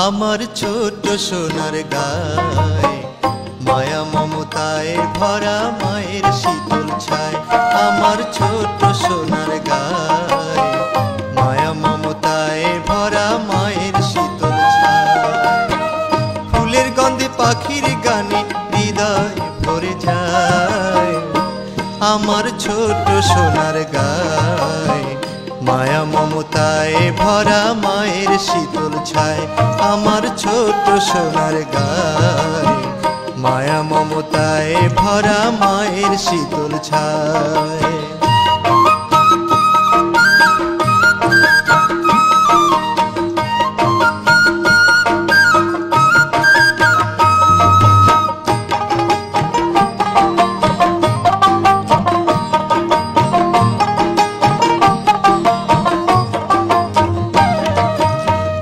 আমার ছোট সোনার গায় মায়া মমতায় ভরা মায়ের শীতল ছায়। আমার ছোট সোনার গায় মায়া মমতায় ভরা মায়ের শীতল ছায়। ফুলের গন্ধে পাখির গানে হৃদয় ভরে যায়। আমার ছোট সোনার গায় মায়া মমতায় ভরা মায়ের শীতল ছায়। আমার ছোট সোনার গায় মায়া মমতায় ভরা মায়ের শীতল ছায়।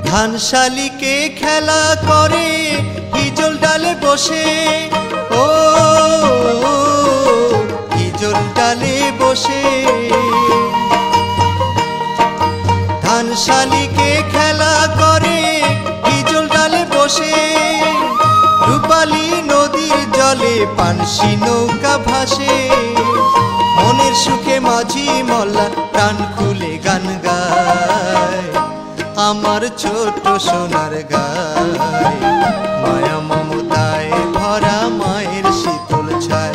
ধানশালিকে খেলা করে হিজল ডালে বসে, ও হিজল ডালে বসে। ধানশালিকে খেলা করে হিজল ডালে বসে। রূপালী নদীর জলে পানসি নৌকা ভাসে। মনের সুখে মাঝি মল্লা প্রাণ খুলে গান গায়। আমার ছোট সোনার গায় মায়া মমতায় ভরা মায়ের শীতল ছায়।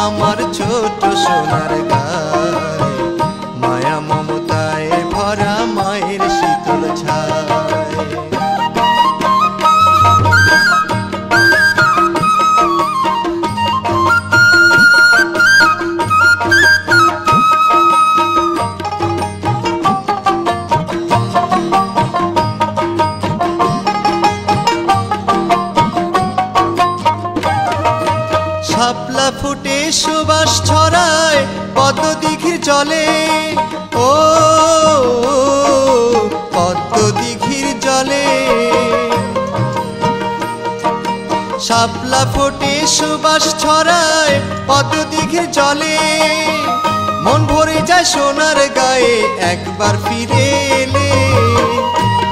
আমার ছোট সোনার গায় মায়া মমতায় ভরা মায়ের শীতল ছায়। শাপলা ফুটে সুবাস ছড়ায় পদ্ম দিঘির জলে, ও পদ্ম দিঘির জলে। শাপলা ফুটে সুবাস ছড়ায় পদ্ম দিঘির জলে। মন ভরে যায় সোনার গায়ে একবার ফিরে এলে।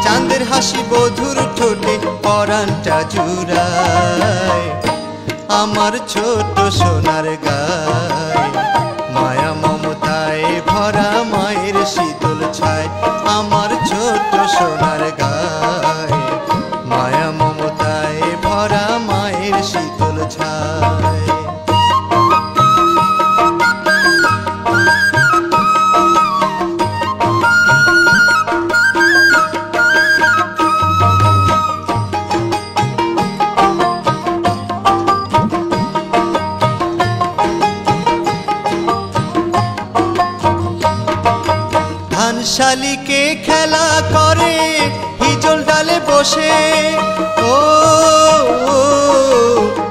চাঁদের হাসি বধুর ঠোঁটে পরাণটা জুড়ায়। আমার ছোট সোনার গায় মায়া মমতায় ভরা মায়ের শীতল ছায়। আমার ছোট সোনার গায় মায়া মমতায় ভরা মায়ের শীতল ছায়। ধানশালিকে খেলা করে হিজল ডালে বসে, ও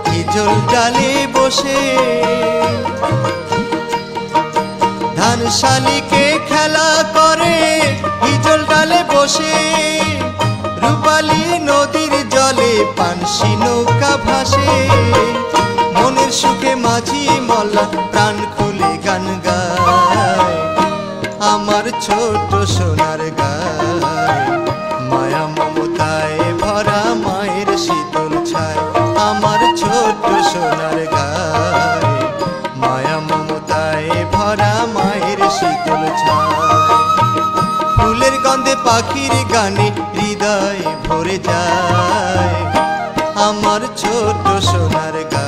হিজল ডালে বসে। ধানশালিকে খেলা করে হিজল ডালে বসে। রূপালী নদীর জলে পানসি নৌকা ভাসে। মনের সুখে মাঝি মল্লা প্রাণ খুলে গান গায়। আমার ছোট সোনার গায় মায়া মমতায় ভরা মায়ের শীতল ছায়। আমার ছোট সোনার গায় মায়া মমতায় ভরা মায়ের শীতল ছায়। ফুলের গন্ধে পাখির গানে হৃদয় ভরে যায়। আমার ছোট সোনার গায়